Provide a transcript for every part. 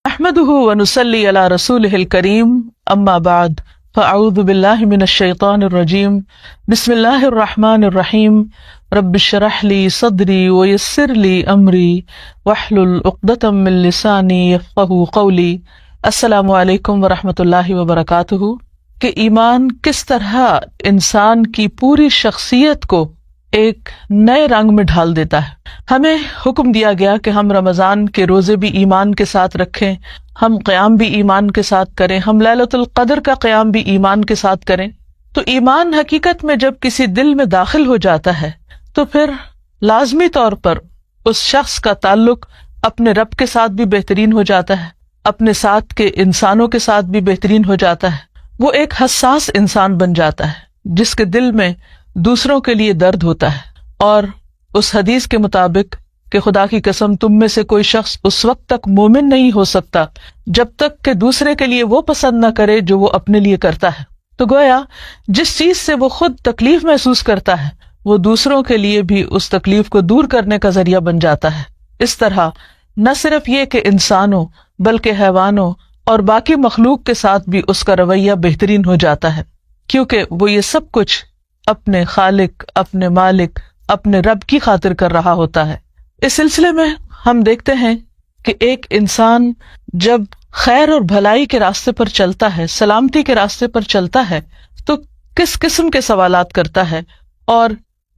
احمده ونصلي على رسوله الكريم اما بعد فاعوذ بالله من الشيطان الرجيم بسم الله الرحمن الرحيم رب اشرح لي صدري ويسر لي امري واحلل عقدة من لساني يفقهوا قولي۔ السلام علیکم ورحمۃ اللہ وبرکاتہ۔ کہ ایمان کس طرح انسان کی پوری شخصیت کو ایک نئے رنگ میں ڈھال دیتا ہے۔ ہمیں حکم دیا گیا کہ ہم رمضان کے روزے بھی ایمان کے ساتھ رکھیں، ہم قیام بھی ایمان کے ساتھ کریں، ہم لیلۃ القدر کا قیام بھی ایمان کے ساتھ کریں۔ تو ایمان حقیقت میں جب کسی دل میں داخل ہو جاتا ہے تو پھر لازمی طور پر اس شخص کا تعلق اپنے رب کے ساتھ بھی بہترین ہو جاتا ہے، اپنے ساتھ کے انسانوں کے ساتھ بھی بہترین ہو جاتا ہے۔ وہ ایک حساس انسان بن جاتا ہے جس کے دل میں دوسروں کے لیے درد ہوتا ہے، اور اس حدیث کے مطابق کہ خدا کی قسم تم میں سے کوئی شخص اس وقت تک مومن نہیں ہو سکتا جب تک کہ دوسرے کے لیے وہ پسند نہ کرے جو وہ اپنے لیے کرتا ہے۔ تو گویا جس چیز سے وہ خود تکلیف محسوس کرتا ہے وہ دوسروں کے لیے بھی اس تکلیف کو دور کرنے کا ذریعہ بن جاتا ہے۔ اس طرح نہ صرف یہ کہ انسانوں بلکہ حیوانوں اور باقی مخلوق کے ساتھ بھی اس کا رویہ بہترین ہو جاتا ہے، کیونکہ وہ یہ سب کچھ اپنے خالق، اپنے مالک، اپنے رب کی خاطر کر رہا ہوتا ہے۔ اس سلسلے میں ہم دیکھتے ہیں کہ ایک انسان جب خیر اور بھلائی کے راستے پر چلتا ہے، سلامتی کے راستے پر چلتا ہے، تو کس قسم کے سوالات کرتا ہے اور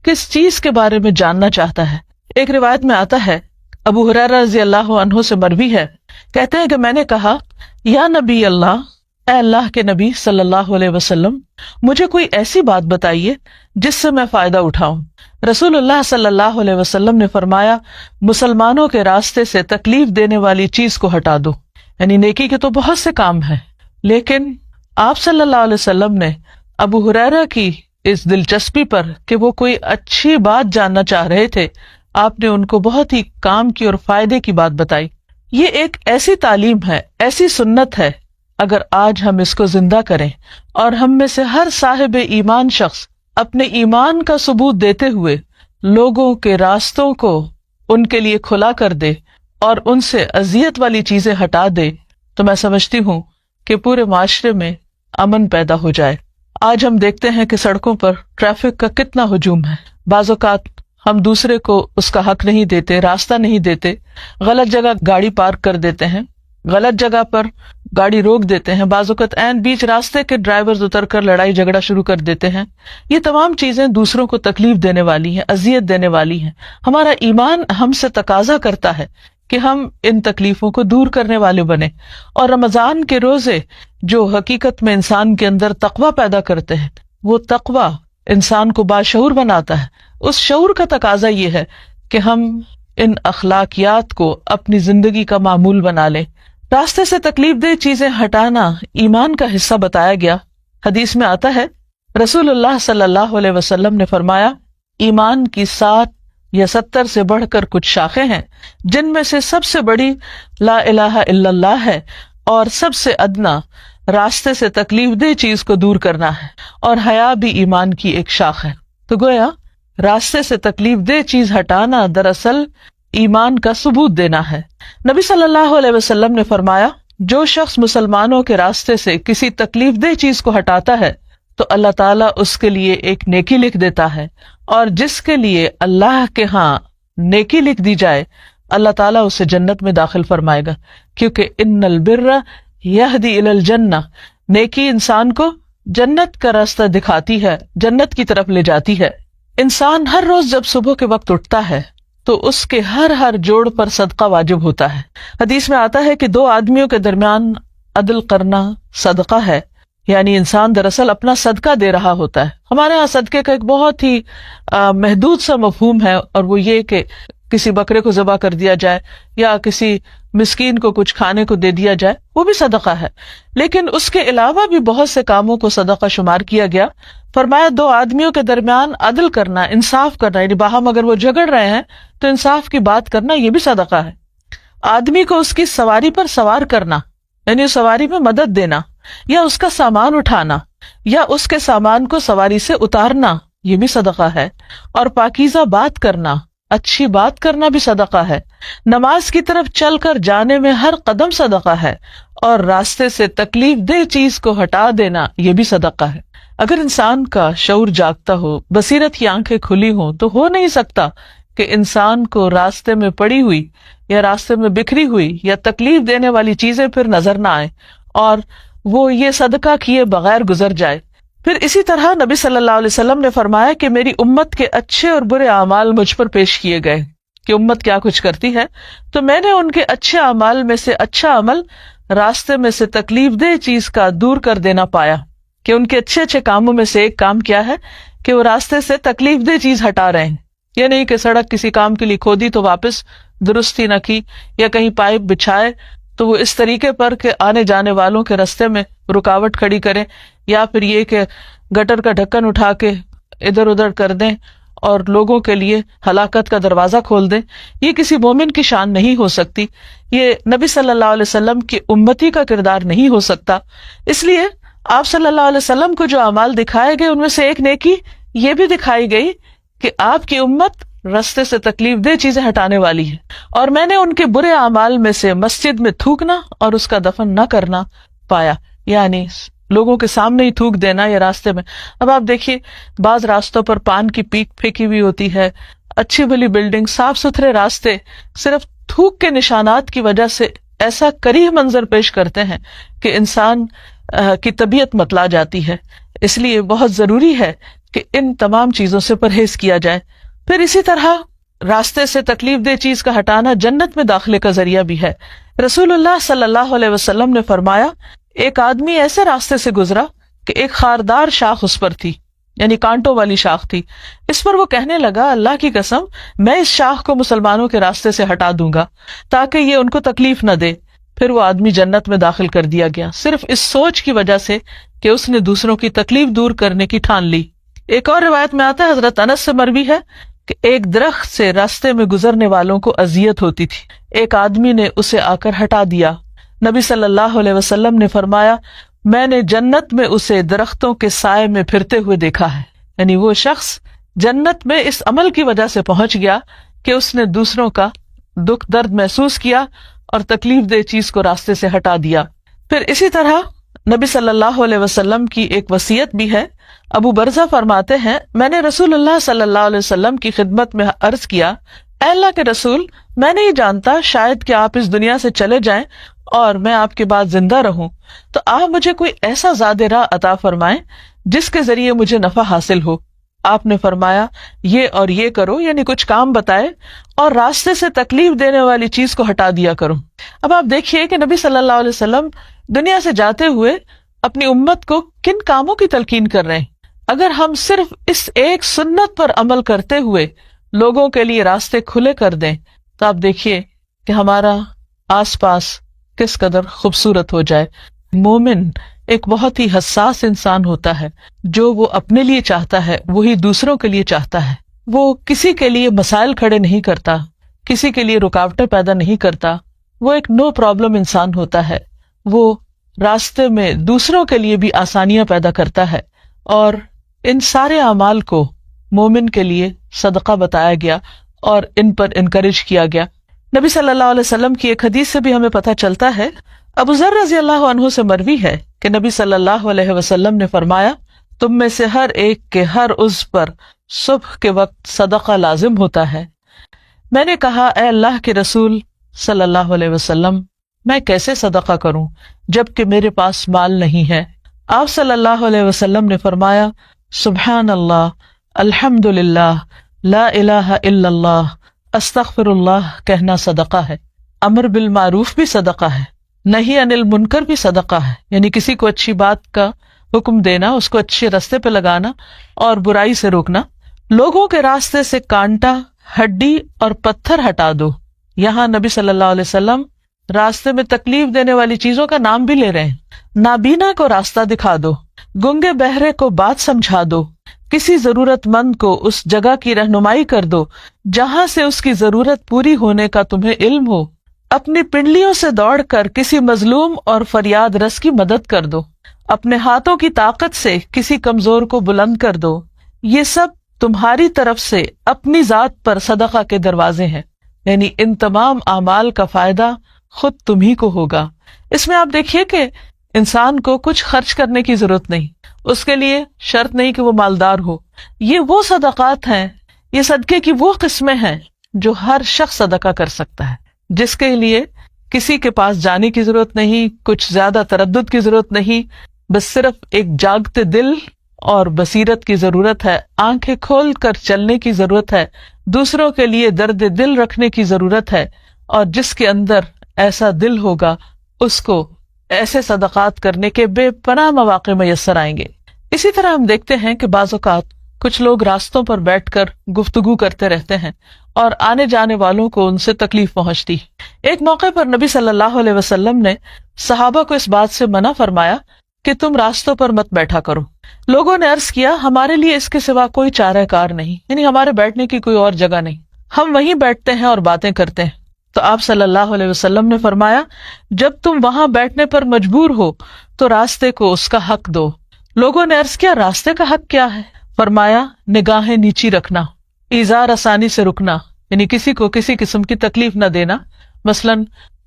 کس چیز کے بارے میں جاننا چاہتا ہے۔ ایک روایت میں آتا ہے، ابو ہریرہ رضی اللہ عنہ سے مروی ہے، کہتے ہیں کہ میں نے کہا یا نبی اللہ، اے اللہ کے نبی صلی اللہ علیہ وسلم، مجھے کوئی ایسی بات بتائیے جس سے میں فائدہ اٹھاؤں۔ رسول اللہ صلی اللہ علیہ وسلم نے فرمایا، مسلمانوں کے راستے سے تکلیف دینے والی چیز کو ہٹا دو۔ یعنی نیکی کے تو بہت سے کام ہیں، لیکن آپ صلی اللہ علیہ وسلم نے ابو ہریرہ کی اس دلچسپی پر کہ وہ کوئی اچھی بات جاننا چاہ رہے تھے، آپ نے ان کو بہت ہی کام کی اور فائدے کی بات بتائی۔ یہ ایک ایسی تعلیم ہے، ایسی سنت ہے، اگر آج ہم اس کو زندہ کریں اور ہم میں سے ہر صاحب ایمان شخص اپنے ایمان کا ثبوت دیتے ہوئے لوگوں کے راستوں کو ان کے لیے کھلا کر دے اور ان سے اذیت والی چیزیں ہٹا دے، تو میں سمجھتی ہوں کہ پورے معاشرے میں امن پیدا ہو جائے۔ آج ہم دیکھتے ہیں کہ سڑکوں پر ٹریفک کا کتنا ہجوم ہے۔ بعض اوقات ہم دوسرے کو اس کا حق نہیں دیتے، راستہ نہیں دیتے، غلط جگہ گاڑی پارک کر دیتے ہیں، غلط جگہ پر گاڑی روک دیتے ہیں، بعض اوقات عین بیچ راستے کے ڈرائیورز اتر کر لڑائی جھگڑا شروع کر دیتے ہیں۔ یہ تمام چیزیں دوسروں کو تکلیف دینے والی ہیں، اذیت دینے والی ہیں۔ ہمارا ایمان ہم سے تقاضا کرتا ہے کہ ہم ان تکلیفوں کو دور کرنے والے بنیں، اور رمضان کے روزے جو حقیقت میں انسان کے اندر تقویٰ پیدا کرتے ہیں، وہ تقویٰ انسان کو باشعور بناتا ہے۔ اس شعور کا تقاضا یہ ہے کہ ہم ان اخلاقیات کو اپنی زندگی کا معمول بنا لیں۔ راستے سے تکلیف دہ چیزیں ہٹانا ایمان کا حصہ بتایا گیا۔ حدیث میں آتا ہے، رسول اللہ صلی اللہ علیہ وسلم نے فرمایا، ایمان کی 60 یا 70 سے بڑھ کر کچھ شاخیں ہیں، جن میں سے سب سے بڑی لا الہ الا اللہ ہے، اور سب سے ادنا راستے سے تکلیف دہ چیز کو دور کرنا ہے، اور حیا بھی ایمان کی ایک شاخ ہے۔ تو گویا راستے سے تکلیف دہ چیز ہٹانا دراصل ایمان کا ثبوت دینا ہے۔ نبی صلی اللہ علیہ وسلم نے فرمایا، جو شخص مسلمانوں کے راستے سے کسی تکلیف دہ چیز کو ہٹاتا ہے تو اللہ تعالیٰ اس کے لیے ایک نیکی لکھ دیتا ہے، اور جس کے لیے اللہ کے ہاں نیکی لکھ دی جائے اللہ تعالیٰ اسے جنت میں داخل فرمائے گا، کیونکہ ان البر یہدی الی الجنہ، نیکی انسان کو جنت کا راستہ دکھاتی ہے، جنت کی طرف لے جاتی ہے۔ انسان ہر روز جب صبح کے وقت اٹھتا ہے تو اس کے ہر جوڑ پر صدقہ واجب ہوتا ہے۔ حدیث میں آتا ہے کہ 2 آدمیوں کے درمیان عدل کرنا صدقہ ہے، یعنی انسان دراصل اپنا صدقہ دے رہا ہوتا ہے۔ ہمارے ہاں صدقے کا ایک بہت ہی محدود سا مفہوم ہے، اور وہ یہ کہ کسی بکرے کو ذبح کر دیا جائے یا کسی مسکین کو کچھ کھانے کو دے دیا جائے، وہ بھی صدقہ ہے۔ لیکن اس کے علاوہ بھی بہت سے کاموں کو صدقہ شمار کیا گیا۔ فرمایا 2 آدمیوں کے درمیان عدل کرنا، انصاف کرنا، یعنی باہم اگر وہ جھگڑ رہے ہیں تو انصاف کی بات کرنا، یہ بھی صدقہ ہے۔ آدمی کو اس کی سواری پر سوار کرنا، یعنی اس سواری میں مدد دینا، یا اس کا سامان اٹھانا، یا اس کے سامان کو سواری سے اتارنا، یہ بھی صدقہ ہے۔ اور پاکیزہ بات کرنا، اچھی بات کرنا بھی صدقہ ہے، نماز کی طرف چل کر جانے میں ہر قدم صدقہ ہے، اور راستے سے تکلیف دہ چیز کو ہٹا دینا یہ بھی صدقہ ہے۔ اگر انسان کا شعور جاگتا ہو، بصیرت کی آنکھیں کھلی ہوں، تو ہو نہیں سکتا کہ انسان کو راستے میں پڑی ہوئی یا راستے میں بکھری ہوئی یا تکلیف دینے والی چیزیں پھر نظر نہ آئیں اور وہ یہ صدقہ کیے بغیر گزر جائے۔ پھر اسی طرح نبی صلی اللہ علیہ وسلم نے فرمایا کہ میری امت کے اچھے اور برے اعمال مجھ پر پیش کیے گئے کہ امت کیا کچھ کرتی ہے، تو میں نے ان کے اچھے اعمال میں سے اچھا عمل راستے میں سے تکلیف دہ چیز کا دور کر دینا پایا، کہ ان کے اچھے اچھے کاموں میں سے ایک کام کیا ہے کہ وہ راستے سے تکلیف دہ چیز ہٹا رہے ہیں۔ یہ نہیں کہ سڑک کسی کام کے لیے کھودی تو واپس درستی نہ کی، یا کہیں پائپ بچھائے تو وہ اس طریقے پر کہ آنے جانے والوں کے راستے میں رکاوٹ کھڑی کریں، یا پھر یہ کہ گٹر کا ڈھکن اٹھا کے ادھر ادھر کر دیں اور لوگوں کے لیے ہلاکت کا دروازہ کھول دیں۔ یہ کسی مومن کی شان نہیں ہو سکتی، یہ نبی صلی اللہ علیہ وسلم کی امتی کا کردار نہیں ہو سکتا۔ اس لیے آپ صلی اللہ علیہ وسلم کو جو اعمال دکھائے گئے ان میں سے ایک نیکی یہ بھی دکھائی گئی کہ آپ کی امت رستے سے تکلیف دہ چیزیں ہٹانے والی ہے، اور میں نے ان کے برے اعمال میں سے مسجد میں تھوکنا اور اس کا دفن نہ کرنا پایا، یعنی لوگوں کے سامنے ہی تھوک دینا یا راستے میں۔ اب آپ دیکھیے بعض راستوں پر پان کی پیک پھینکی ہوئی ہوتی ہے، اچھی بھلی بلڈنگ، صاف ستھرے راستے، صرف تھوک کے نشانات کی وجہ سے ایسا کریہ منظر پیش کرتے ہیں کہ انسان کی طبیعت متلا جاتی ہے۔ اس لیے بہت ضروری ہے کہ ان تمام چیزوں سے پرہیز کیا جائے۔ پھر اسی طرح راستے سے تکلیف دہ چیز کا ہٹانا جنت میں داخلے کا ذریعہ بھی ہے۔ رسول اللہ صلی اللہ علیہ وسلم نے فرمایا، ایک آدمی ایسے راستے سے گزرا کہ ایک خاردار شاخ اس پر تھی، یعنی کانٹوں والی شاخ تھی۔ اس پر وہ کہنے لگا، اللہ کی قسم میں اس شاخ کو مسلمانوں کے راستے سے ہٹا دوں گا تاکہ یہ ان کو تکلیف نہ دے۔ پھر وہ آدمی جنت میں داخل کر دیا گیا، صرف اس سوچ کی وجہ سے کہ اس نے دوسروں کی تکلیف دور کرنے کی ٹھان لی۔ ایک اور روایت میں آتا ہے، حضرت انس سے مروی ہے کہ ایک درخت سے راستے میں گزرنے والوں کو اذیت ہوتی تھی، ایک آدمی نے اسے آ کر ہٹا دیا۔ نبی صلی اللہ علیہ وسلم نے فرمایا، میں نے جنت میں اسے درختوں کے سائے میں پھرتے ہوئے دیکھا ہے، یعنی وہ شخص جنت میں اس عمل کی وجہ سے پہنچ گیا کہ اس نے دوسروں کا دکھ درد محسوس کیا اور تکلیف دہ چیز کو راستے سے ہٹا دیا۔ پھر اسی طرح نبی صلی اللہ علیہ وسلم کی ایک وصیت بھی ہے۔ ابو برزہ فرماتے ہیں، میں نے رسول اللہ صلی اللہ علیہ وسلم کی خدمت میں عرض کیا، اے اللہ کے رسول، میں نہیں جانتا، شاید کہ آپ اس دنیا سے چلے جائیں اور میں آپ کے بعد زندہ رہوں، تو آپ مجھے کوئی ایسا زاد راہ عطا فرمائیں جس کے ذریعے مجھے نفع حاصل ہو۔ آپ نے فرمایا، یہ اور یہ کرو، یعنی کچھ کام بتائے، اور راستے سے تکلیف دینے والی چیز کو ہٹا دیا کرو۔ اب آپ دیکھیے کہ نبی صلی اللہ علیہ وسلم دنیا سے جاتے ہوئے اپنی امت کو کن کاموں کی تلقین کر رہے ہیں۔ اگر ہم صرف اس ایک سنت پر عمل کرتے ہوئے لوگوں کے لیے راستے کھلے کر دیں تو آپ دیکھیے کہ ہمارا آس پاس کس قدر خوبصورت ہو جائے۔ مومن ایک بہت ہی حساس انسان ہوتا ہے، جو وہ اپنے لیے چاہتا ہے وہی دوسروں کے لیے چاہتا ہے۔ وہ کسی کے لیے مسائل کھڑے نہیں کرتا، کسی کے لیے رکاوٹیں پیدا نہیں کرتا، وہ ایک نو پرابلم انسان ہوتا ہے۔ وہ راستے میں دوسروں کے لیے بھی آسانیاں پیدا کرتا ہے، اور ان سارے اعمال کو مومن کے لیے صدقہ بتایا گیا اور ان پر انکریج کیا گیا۔ نبی صلی اللہ علیہ وسلم کی ایک حدیث سے بھی ہمیں پتہ چلتا ہے، ابو ذر رضی اللہ عنہ سے مروی ہے کہ نبی صلی اللہ علیہ وسلم نے فرمایا، تم میں سے ہر ایک کے ہر عضو پر صبح کے وقت صدقہ لازم ہوتا ہے۔ میں نے کہا، اے اللہ کے رسول صلی اللہ علیہ وسلم، میں کیسے صدقہ کروں جبکہ میرے پاس مال نہیں ہے؟ آپ صلی اللہ علیہ وسلم نے فرمایا، سبحان اللہ، الحمد للہ، لا الہ الا اللہ، استغفر اللہ کہنا صدقہ ہے۔ امر بالمعروف بھی صدقہ ہے، نہی عن المنکر بھی صدقہ ہے، یعنی کسی کو اچھی بات کا حکم دینا، اس کو اچھے راستے پہ لگانا اور برائی سے روکنا۔ لوگوں کے راستے سے کانٹا، ہڈی اور پتھر ہٹا دو۔ یہاں نبی صلی اللہ علیہ وسلم راستے میں تکلیف دینے والی چیزوں کا نام بھی لے رہے ہیں۔ نابینا کو راستہ دکھا دو، گنگے بہرے کو بات سمجھا دو، کسی ضرورت مند کو اس جگہ کی رہنمائی کر دو جہاں سے اس کی ضرورت پوری ہونے کا تمہیں علم ہو، اپنی پنڈلیوں سے دوڑ کر کسی مظلوم اور فریاد رس کی مدد کر دو، اپنے ہاتھوں کی طاقت سے کسی کمزور کو بلند کر دو۔ یہ سب تمہاری طرف سے اپنی ذات پر صدقہ کے دروازے ہیں، یعنی ان تمام اعمال کا فائدہ خود تمہیں کو ہوگا۔ اس میں آپ دیکھیے کہ انسان کو کچھ خرچ کرنے کی ضرورت نہیں، اس کے لیے شرط نہیں کہ وہ مالدار ہو۔ یہ وہ صدقات ہیں، یہ صدقے کی وہ قسمیں ہیں جو ہر شخص صدقہ کر سکتا ہے، جس کے لیے کسی کے پاس جانے کی ضرورت نہیں، کچھ زیادہ تردد کی ضرورت نہیں، بس صرف ایک جاگتے دل اور بصیرت کی ضرورت ہے، آنکھیں کھول کر چلنے کی ضرورت ہے، دوسروں کے لیے درد دل رکھنے کی ضرورت ہے، اور جس کے اندر ایسا دل ہوگا اس کو ایسے صدقات کرنے کے بے پناہ مواقع میسر آئیں گے۔ اسی طرح ہم دیکھتے ہیں کہ بعض اوقات کچھ لوگ راستوں پر بیٹھ کر گفتگو کرتے رہتے ہیں اور آنے جانے والوں کو ان سے تکلیف پہنچتی۔ ایک موقع پر نبی صلی اللہ علیہ وسلم نے صحابہ کو اس بات سے منع فرمایا کہ تم راستوں پر مت بیٹھا کرو۔ لوگوں نے عرض کیا ہمارے لیے اس کے سوا کوئی چارہ کار نہیں، یعنی ہمارے بیٹھنے کی کوئی اور جگہ نہیں، ہم وہیں بیٹھتے ہیں اور باتیں کرتے ہیں۔ تو آپ صلی اللہ علیہ وسلم نے فرمایا جب تم وہاں بیٹھنے پر مجبور ہو تو راستے کو اس کا حق دو۔ لوگوں نے عرض کیا راستے کا حق کیا ہے؟ فرمایا نگاہیں نیچی رکھنا، ایذا رسانی سے رکنا، یعنی کسی کو کسی قسم کی تکلیف نہ دینا، مثلا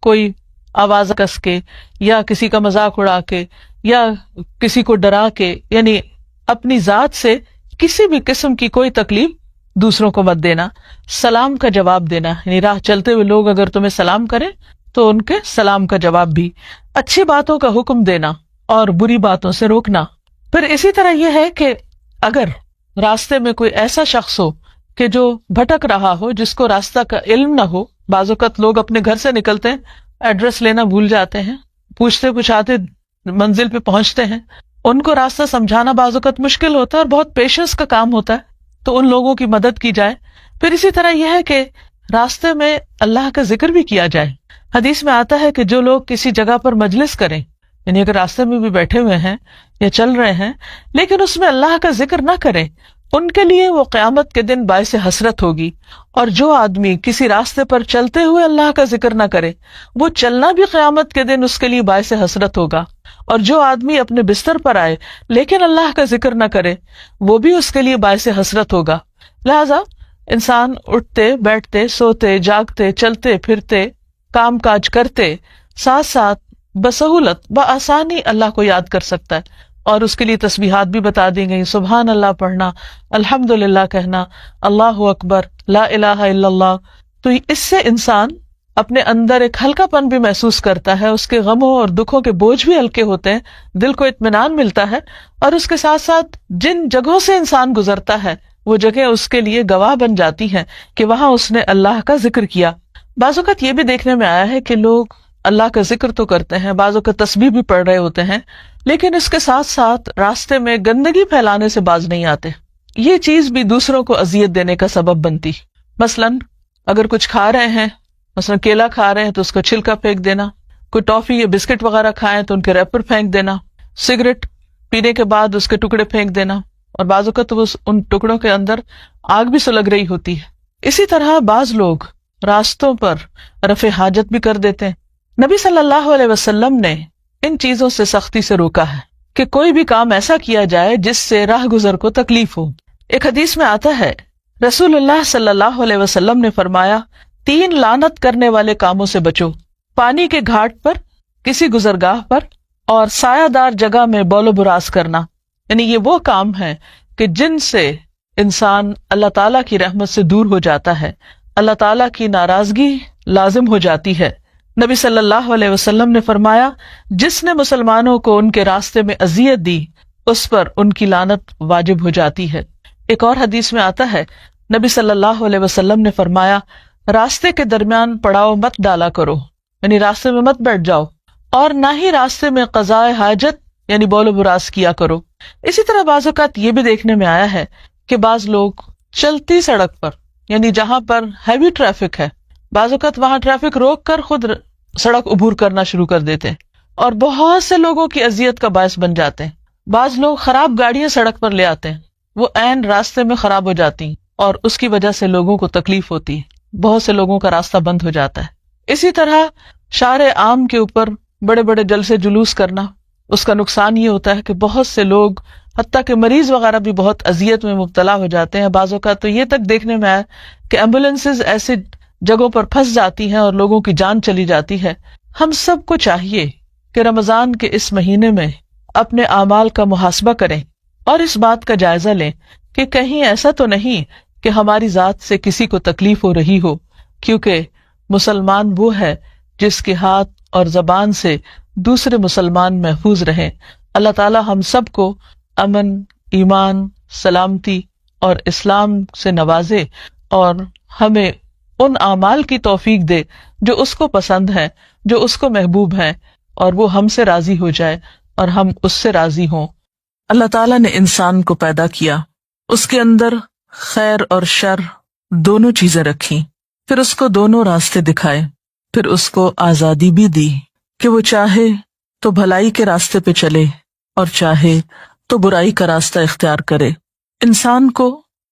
کوئی آواز کس کے یا کسی کا مذاق اڑا کے یا کسی کو ڈرا کے، یعنی اپنی ذات سے کسی بھی قسم کی کوئی تکلیف دوسروں کو مت دینا۔ سلام کا جواب دینا، یعنی راہ چلتے ہوئے لوگ اگر تمہیں سلام کریں تو ان کے سلام کا جواب بھی، اچھی باتوں کا حکم دینا اور بری باتوں سے روکنا۔ پھر اسی طرح یہ ہے کہ اگر راستے میں کوئی ایسا شخص ہو کہ جو بھٹک رہا ہو، جس کو راستہ کا علم نہ ہو، بعض اوقات لوگ اپنے گھر سے نکلتے ہیں ایڈریس لینا بھول جاتے ہیں، پوچھتے پوچھاتے منزل پہ پہنچتے ہیں، ان کو راستہ سمجھانا بعض اوقات مشکل ہوتا ہے اور بہت پیشنس کا کام ہوتا ہے، تو ان لوگوں کی مدد کی جائے۔ پھر اسی طرح یہ ہے کہ راستے میں اللہ کا ذکر بھی کیا جائے۔ حدیث میں آتا ہے کہ جو لوگ کسی جگہ پر مجلس کریں، یعنی اگر راستے میں بھی بیٹھے ہوئے ہیں یا چل رہے ہیں لیکن اس میں اللہ کا ذکر نہ کریں، ان کے لیے وہ قیامت کے دن باعث حسرت ہوگی۔ اور جو آدمی کسی راستے پر چلتے ہوئے اللہ کا ذکر نہ کرے، وہ چلنا بھی قیامت کے دن اس کے لیے باعث حسرت ہوگا۔ اور جو آدمی اپنے بستر پر آئے لیکن اللہ کا ذکر نہ کرے، وہ بھی اس کے لیے باعث حسرت ہوگا۔ لہذا انسان اٹھتے بیٹھتے سوتے جاگتے چلتے پھرتے کام کاج کرتے ساتھ ساتھ بسہولت بآسانی اللہ کو یاد کر سکتا ہے، اور اس کے لیے تسبیحات بھی بتا دی گئی، سبحان اللہ پڑھنا، الحمدللہ کہنا، اللہ اکبر، لا الہ الا اللہ۔ تو اس سے انسان اپنے اندر ایک ہلکا پن بھی محسوس کرتا ہے، اس کے غموں اور دکھوں کے بوجھ بھی ہلکے ہوتے ہیں، دل کو اطمینان ملتا ہے، اور اس کے ساتھ ساتھ جن جگہوں سے انسان گزرتا ہے وہ جگہ اس کے لیے گواہ بن جاتی ہیں کہ وہاں اس نے اللہ کا ذکر کیا۔ بعض اوقات یہ بھی دیکھنے میں آیا ہے کہ لوگ اللہ کا ذکر تو کرتے ہیں، بعض اوقات تسبیح بھی پڑھ رہے ہوتے ہیں، لیکن اس کے ساتھ ساتھ راستے میں گندگی پھیلانے سے باز نہیں آتے۔ یہ چیز بھی دوسروں کو اذیت دینے کا سبب بنتی۔ مثلا اگر کچھ کھا رہے ہیں، مثلا کیلا کھا رہے ہیں تو اس کا چھلکا پھینک دینا، کوئی ٹافی یا بسکٹ وغیرہ کھائیں تو ان کے ریپر پھینک دینا، سگریٹ پینے کے بعد اس کے ٹکڑے پھینک دینا، اور بعض اوقات تو ان ٹکڑوں کے اندر آگ بھی سلگ رہی ہوتی ہے۔ اسی طرح بعض لوگ راستوں پر رفع حاجت بھی کر دیتے ہیں۔ نبی صلی اللہ علیہ وسلم نے ان چیزوں سے سختی سے روکا ہے کہ کوئی بھی کام ایسا کیا جائے جس سے راہ گزر کو تکلیف ہو۔ ایک حدیث میں آتا ہے رسول اللہ صلی اللہ علیہ وسلم نے فرمایا 3 لعنت کرنے والے کاموں سے بچو، پانی کے گھاٹ پر، کسی گزرگاہ پر، اور سایہ دار جگہ میں بول و براز کرنا۔ یعنی یہ وہ کام ہے کہ جن سے انسان اللہ تعالیٰ کی رحمت سے دور ہو جاتا ہے، اللہ تعالیٰ کی ناراضگی لازم ہو جاتی ہے۔ نبی صلی اللہ علیہ وسلم نے فرمایا جس نے مسلمانوں کو ان کے راستے میں اذیت دی اس پر ان کی لعنت واجب ہو جاتی ہے۔ ایک اور حدیث میں آتا ہے نبی صلی اللہ علیہ وسلم نے فرمایا راستے کے درمیان پڑاؤ مت ڈالا کرو، یعنی راستے میں مت بیٹھ جاؤ، اور نہ ہی راستے میں قضاء حاجت یعنی بول و براز کیا کرو۔ اسی طرح بعض اوقات یہ بھی دیکھنے میں آیا ہے کہ بعض لوگ چلتی سڑک پر، یعنی جہاں پر ہیوی ٹریفک ہے، بعض اوقات وہاں ٹریفک روک کر خود سڑک عبور کرنا شروع کر دیتے ہیں اور بہت سے لوگوں کی اذیت کا باعث بن جاتے ہیں۔ بعض لوگ خراب گاڑیاں سڑک پر لے آتے ہیں، وہ عین راستے میں خراب ہو جاتی ہیں اور اس کی وجہ سے لوگوں کو تکلیف ہوتی ہے، بہت سے لوگوں کا راستہ بند ہو جاتا ہے۔ اسی طرح شارع عام کے اوپر بڑے بڑے جلسے جلوس کرنا، اس کا نقصان یہ ہوتا ہے کہ بہت سے لوگ حتیٰ کہ مریض وغیرہ بھی بہت اذیت میں مبتلا ہو جاتے ہیں. بعض اوقات تو یہ تک دیکھنے میں آیا کہ ایمبولینسز ایسے جگہوں پر پھنس جاتی ہیں اور لوگوں کی جان چلی جاتی ہے. ہم سب کو چاہیے کہ رمضان کے اس مہینے میں اپنے اعمال کا محاسبہ کریں اور اس بات کا جائزہ لیں کہ کہیں ایسا تو نہیں کہ ہماری ذات سے کسی کو تکلیف ہو رہی ہو، کیونکہ مسلمان وہ ہے جس کے ہاتھ اور زبان سے دوسرے مسلمان محفوظ رہیں. اللہ تعالی ہم سب کو امن، ایمان، سلامتی اور اسلام سے نوازے اور ہمیں ان اعمال کی توفیق دے جو اس کو پسند ہے، جو اس کو محبوب ہیں، اور وہ ہم سے راضی ہو جائے اور ہم اس سے راضی ہوں. اللہ تعالیٰ نے انسان کو پیدا کیا، اس کے اندر خیر اور شر دونوں چیزیں رکھی، پھر اس کو دونوں راستے دکھائے، پھر اس کو آزادی بھی دی کہ وہ چاہے تو بھلائی کے راستے پہ چلے اور چاہے تو برائی کا راستہ اختیار کرے. انسان کو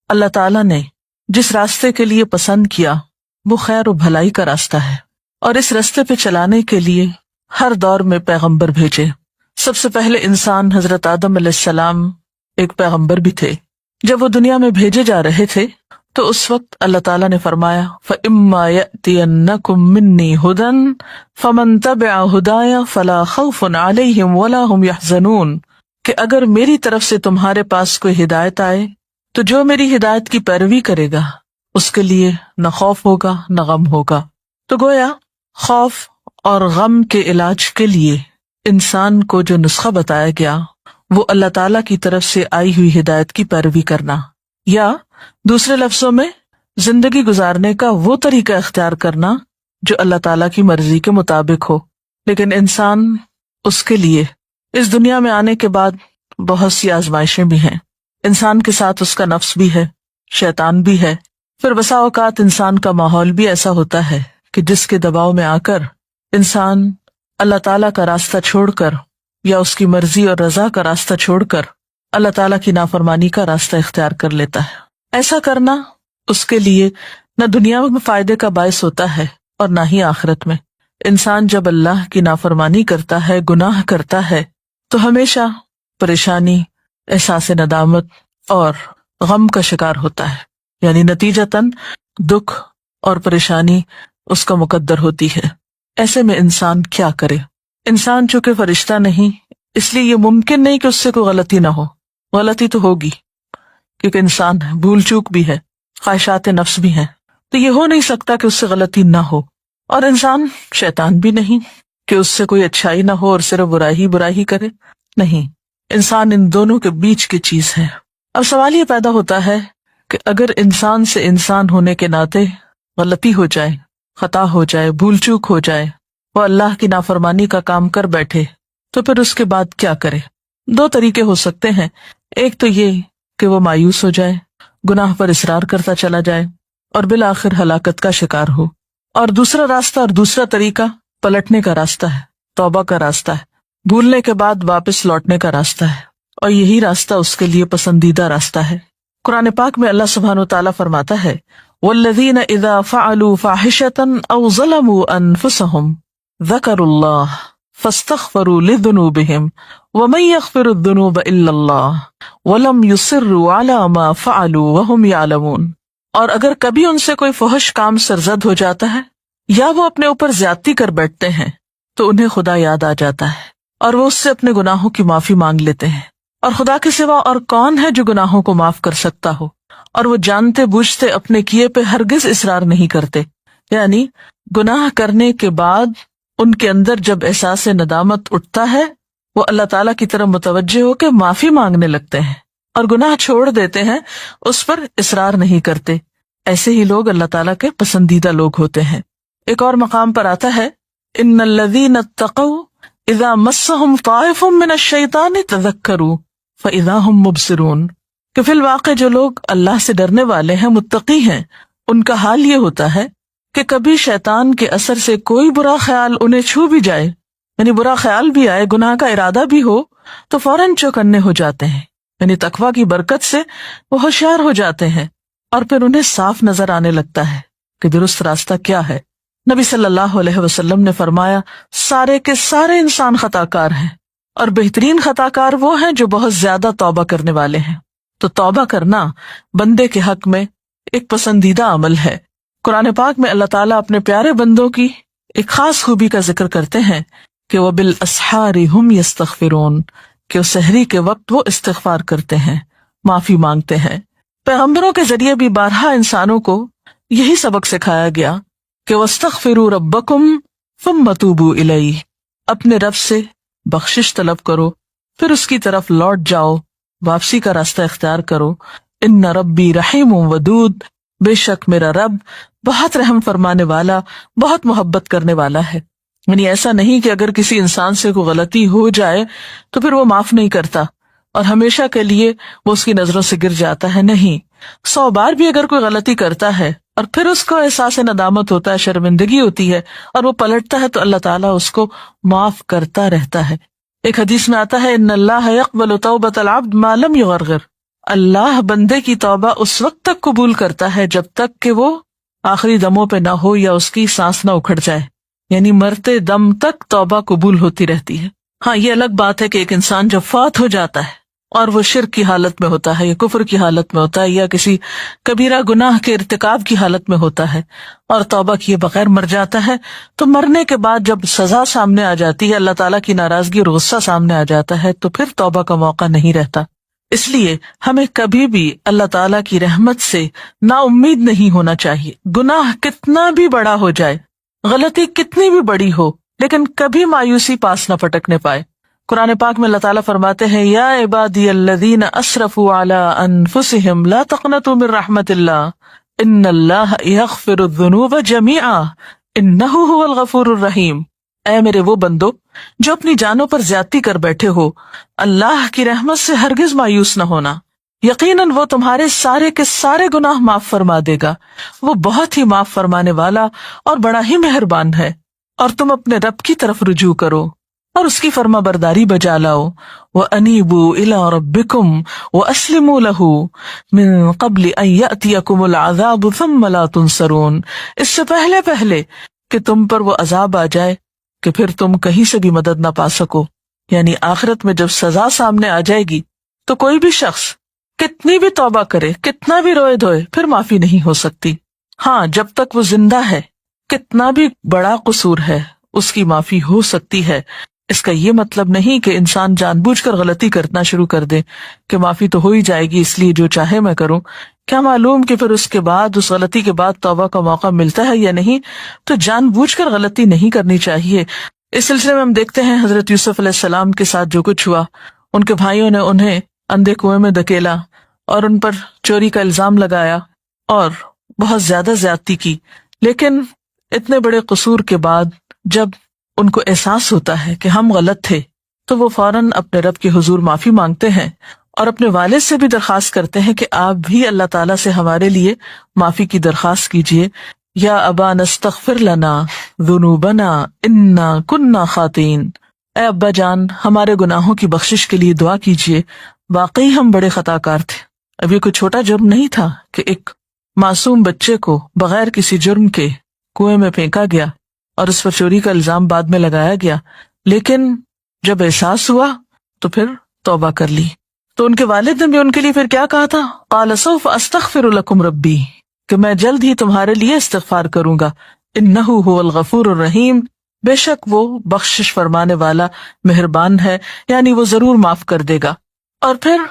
اللہ تعالیٰ نے جس راستے کے لیے پسند کیا وہ خیر و بھلائی کا راستہ ہے، اور اس راستے پہ چلانے کے لیے ہر دور میں پیغمبر بھیجے. سب سے پہلے انسان حضرت آدم علیہ السلام ایک پیغمبر بھی تھے. جب وہ دنیا میں بھیجے جا رہے تھے تو اس وقت اللہ تعالیٰ نے فرمایا فَإِمَّا يَأْتِيَنَّكُم مِّنِّي هُدًى فَمَن تَبِعَ هُدَايَ فَلَا خَوْفٌ عَلَيْهِمْ وَلَا هُمْ يَحْزَنُونَ کہ اگر میری طرف سے تمہارے پاس کوئی ہدایت آئے تو جو میری ہدایت کی پیروی کرے گا اس کے لیے نہ خوف ہوگا نہ غم ہوگا. تو گویا خوف اور غم کے علاج کے لیے انسان کو جو نسخہ بتایا گیا وہ اللہ تعالیٰ کی طرف سے آئی ہوئی ہدایت کی پیروی کرنا، یا دوسرے لفظوں میں زندگی گزارنے کا وہ طریقہ اختیار کرنا جو اللہ تعالیٰ کی مرضی کے مطابق ہو. لیکن انسان اس کے لیے اس دنیا میں آنے کے بعد بہت سی آزمائشیں بھی ہیں. انسان کے ساتھ اس کا نفس بھی ہے، شیطان بھی ہے. پھر بسا اوقات انسان کا ماحول بھی ایسا ہوتا ہے کہ جس کے دباؤ میں آ کر انسان اللہ تعالیٰ کا راستہ چھوڑ کر یا اس کی مرضی اور رضا کا راستہ چھوڑ کر اللہ تعالیٰ کی نافرمانی کا راستہ اختیار کر لیتا ہے. ایسا کرنا اس کے لیے نہ دنیا میں فائدے کا باعث ہوتا ہے اور نہ ہی آخرت میں. انسان جب اللہ کی نافرمانی کرتا ہے، گناہ کرتا ہے، تو ہمیشہ پریشانی، احساس ندامت اور غم کا شکار ہوتا ہے. یعنی نتیجتاً دکھ اور پریشانی اس کا مقدر ہوتی ہے. ایسے میں انسان کیا کرے؟ انسان چونکہ فرشتہ نہیں، اس لیے یہ ممکن نہیں کہ اس سے کوئی غلطی نہ ہو. غلطی تو ہوگی کیونکہ انسان ہے، بھول چوک بھی ہے، خواہشات نفس بھی ہیں، تو یہ ہو نہیں سکتا کہ اس سے غلطی نہ ہو. اور انسان شیطان بھی نہیں کہ اس سے کوئی اچھائی نہ ہو اور صرف برائی کرے. نہیں، انسان ان دونوں کے بیچ کی چیز ہے. اب سوال یہ پیدا ہوتا ہے کہ اگر انسان سے انسان ہونے کے ناطے غلطی ہو جائے، خطا ہو جائے، بھول چوک ہو جائے، وہ اللہ کی نافرمانی کا کام کر بیٹھے، تو پھر اس کے بعد کیا کرے؟ دو طریقے ہو سکتے ہیں. ایک تو یہ کہ وہ مایوس ہو جائے، گناہ پر اصرار کرتا چلا جائے اور بالآخر ہلاکت کا شکار ہو. اور دوسرا راستہ اور دوسرا طریقہ پلٹنے کا راستہ ہے، توبہ کا راستہ ہے، بھولنے کے بعد واپس لوٹنے کا راستہ ہے، اور یہی راستہ اس کے لیے پسندیدہ راستہ ہے. قرآن پاک میں اللہ سبحانہ وتعالیٰ فرماتا ہے وَالَّذِينَ إِذَا فَعَلُوا فَاحِشَةً أَوْ ظَلَمُوا أَنفُسَهُمْ ذَكَرُوا اللَّهَ فَاسْتَغْفَرُوا لِذُنُوبِهِمْ وَمَن يَغْفِرُ الذُّنُوبَ إِلَّا اللَّهُ وَلَمْ يُصِرُّوا عَلَى مَا فَعَلُوا وَهُمْ يَعْلَمُونَ. اور اگر کبھی ان سے کوئی فحش کام سرزد ہو جاتا ہے یا وہ اپنے اوپر زیادتی کر بیٹھتے ہیں تو انہیں خدا یاد آ جاتا ہے اور وہ اس سے اپنے گناہوں کی معافی مانگ لیتے ہیں. اور خدا کے سوا اور کون ہے جو گناہوں کو معاف کر سکتا ہو؟ اور وہ جانتے بوجھتے اپنے کیے پہ ہرگز اصرار نہیں کرتے. یعنی گناہ کرنے کے بعد ان کے اندر جب احساس ندامت اٹھتا ہے وہ اللہ تعالیٰ کی طرف متوجہ ہو کے معافی مانگنے لگتے ہیں اور گناہ چھوڑ دیتے ہیں، اس پر اصرار نہیں کرتے. ایسے ہی لوگ اللہ تعالیٰ کے پسندیدہ لوگ ہوتے ہیں. ایک اور مقام پر آتا ہے ان الذین اتقوا اذا مسهم طائف من الشیطان تذکروا فاذا هم مبصرون کہ فی الواقع جو لوگ اللہ سے ڈرنے والے ہیں، متقی ہیں، ان کا حال یہ ہوتا ہے کہ کبھی شیطان کے اثر سے کوئی برا خیال انہیں چھو بھی جائے، یعنی برا خیال بھی آئے، گناہ کا ارادہ بھی ہو، تو فوراً چوکنے ہو جاتے ہیں. یعنی تقویٰ کی برکت سے وہ ہوشیار ہو جاتے ہیں اور پھر انہیں صاف نظر آنے لگتا ہے کہ درست راستہ کیا ہے. نبی صلی اللہ علیہ وسلم نے فرمایا سارے کے سارے انسان خطا کار ہیں اور بہترین خطا کار وہ ہیں جو بہت زیادہ توبہ کرنے والے ہیں۔ تو توبہ کرنا بندے کے حق میں ایک پسندیدہ عمل ہے۔ قرآن پاک میں اللہ تعالیٰ اپنے پیارے بندوں کی ایک خاص خوبی کا ذکر کرتے ہیں کہ وَبِالْأَسْحَارِ هُمْ يَسْتَغْفِرُونَ، کہ سحری کے وقت وہ استغفار کرتے ہیں، معافی مانگتے ہیں۔ پیغمبروں کے ذریعے بھی بارہا انسانوں کو یہی سبق سکھایا گیا کہ وَاسْتَغْفِرُوا رَبَّكُمْ ثُمَّ تُوبُوا إِلَيْهِ، اپنے رب سے بخشش طلب کرو پھر اس کی طرف لوٹ جاؤ، واپسی کا راستہ اختیار کرو۔ ان ربی رحیم ودود، بے شک میرا رب بہت رحم فرمانے والا، بہت محبت کرنے والا ہے۔ یعنی ایسا نہیں کہ اگر کسی انسان سے کوئی غلطی ہو جائے تو پھر وہ معاف نہیں کرتا اور ہمیشہ کے لیے وہ اس کی نظروں سے گر جاتا ہے، نہیں، 100 بار بھی اگر کوئی غلطی کرتا ہے اور پھر اس کو احساس ندامت ہوتا ہے، شرمندگی ہوتی ہے اور وہ پلٹتا ہے تو اللہ تعالیٰ اس کو معاف کرتا رہتا ہے۔ ایک حدیث میں آتا ہے ان اللہ یقبل توبۃ العبد ما لم یغرغر، اللہ بندے کی توبہ اس وقت تک قبول کرتا ہے جب تک کہ وہ آخری دموں پہ نہ ہو یا اس کی سانس نہ اکھڑ جائے، یعنی مرتے دم تک توبہ قبول ہوتی رہتی ہے۔ ہاں یہ الگ بات ہے کہ ایک انسان جب فوت ہو جاتا ہے اور وہ شرک کی حالت میں ہوتا ہے یا کفر کی حالت میں ہوتا ہے یا کسی کبیرہ گناہ کے ارتکاب کی حالت میں ہوتا ہے اور توبہ کیے بغیر مر جاتا ہے، تو مرنے کے بعد جب سزا سامنے آ جاتی ہے، اللہ تعالیٰ کی ناراضگی اور غصہ سامنے آ جاتا ہے، تو پھر توبہ کا موقع نہیں رہتا۔ اس لیے ہمیں کبھی بھی اللہ تعالیٰ کی رحمت سے نا امید نہیں ہونا چاہیے، گناہ کتنا بھی بڑا ہو جائے، غلطی کتنی بھی بڑی ہو، لیکن کبھی مایوسی پاس نہ پٹکنے پائے۔ قرآن پاک میں اللہ تعالیٰ فرماتے ہیں یا عبادی الذین اسرفوا علی انفسہم لا تقنطوا من رحمت اللہ ان اللہ یغفر الذنوب جمیعا انہ هو الغفور الرحیم، اے میرے وہ بندو جو اپنی جانوں پر زیادتی کر بیٹھے ہو، اللہ کی رحمت سے ہرگز مایوس نہ ہونا، یقیناً وہ تمہارے سارے کے سارے گناہ معاف فرما دے گا، وہ بہت ہی معاف فرمانے والا اور بڑا ہی مہربان ہے۔ اور تم اپنے رب کی طرف رجوع کرو اور اس کی فرما برداری بجا لاؤ، وَأَنِيبُوا إِلَىٰ رَبِّكُمْ وَأَسْلِمُوا لَهُ مِن قَبْلِ أَن يَأْتِيَكُمُ الْعَذَابُ ثُمَّ لَا تُنصَرُونَ، اس سے پہلے کہ تم پر وہ عذاب آ جائے کہ پھر تم کہیں سے بھی مدد نہ پا سکو، یعنی آخرت میں جب سزا سامنے آ جائے گی تو کوئی بھی شخص کتنی بھی توبہ کرے، کتنا بھی روئے دھوئے، پھر معافی نہیں ہو سکتی۔ ہاں جب تک وہ زندہ ہے، کتنا بھی بڑا قصور ہے اس کی معافی ہو سکتی ہے۔ اس کا یہ مطلب نہیں کہ انسان جان بوجھ کر غلطی کرنا شروع کر دے کہ معافی تو ہو ہی جائے گی اس لیے جو چاہے میں کروں، کیا معلوم کہ پھر اس کے بعد، اس غلطی کے بعد توبہ کا موقع ملتا ہے یا نہیں۔ تو جان بوجھ کر غلطی نہیں کرنی چاہیے۔ اس سلسلے میں ہم دیکھتے ہیں حضرت یوسف علیہ السلام کے ساتھ جو کچھ ہوا، ان کے بھائیوں نے انہیں اندھے کنویں میں دھکیلا اور ان پر چوری کا الزام لگایا اور بہت زیادہ زیادتی کی، لیکن اتنے بڑے قصور کے بعد جب ان کو احساس ہوتا ہے کہ ہم غلط تھے تو وہ فوراً اپنے رب کے حضور معافی مانگتے ہیں اور اپنے والد سے بھی درخواست کرتے ہیں کہ آپ بھی اللہ تعالیٰ سے ہمارے لیے معافی کی درخواست کیجیے۔ یا ابانا استغفر لنا ذنوبنا انا کننا خاطئین، اے ابا جان ہمارے گناہوں کی بخشش کے لیے دعا کیجیے، واقعی ہم بڑے خطا کار تھے۔ اب یہ کوئی چھوٹا جرم نہیں تھا کہ ایک معصوم بچے کو بغیر کسی جرم کے کنویں میں پھینکا گیا اور اس پر چوری کا الزام بعد میں لگایا گیا، لیکن جب احساس ہوا تو پھر توبہ کر لی۔ تو ان کے والد نے بھی ان کے لیے پھر کیا کہا تھا، قال سوف استغفر لکم ربی، کہ میں جلد ہی تمہارے لیے استغفار کروں گا، انہ هو الغفور الرحیم، بے شک وہ بخشش فرمانے والا مہربان ہے، یعنی وہ ضرور معاف کر دے گا۔ اور پھر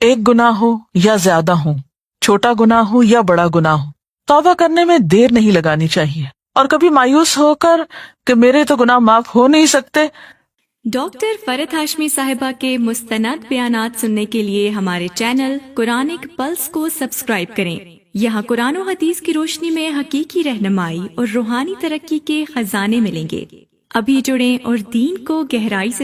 ایک گناہ ہو یا زیادہ ہو، چھوٹا گناہ ہو یا بڑا گناہ ہو، توبہ کرنے میں دیر نہیں لگانی چاہیے، اور کبھی مایوس ہو کر کہ میرے تو گناہ معاف ہو نہیں سکتے۔ ڈاکٹر فرحت ہاشمی صاحبہ کے مستند بیانات سننے کے لیے ہمارے چینل قرآنک پلس کو سبسکرائب کریں۔ یہاں قرآن و حدیث کی روشنی میں حقیقی رہنمائی اور روحانی ترقی کے خزانے ملیں گے۔ ابھی جڑیں اور دین کو گہرائی سے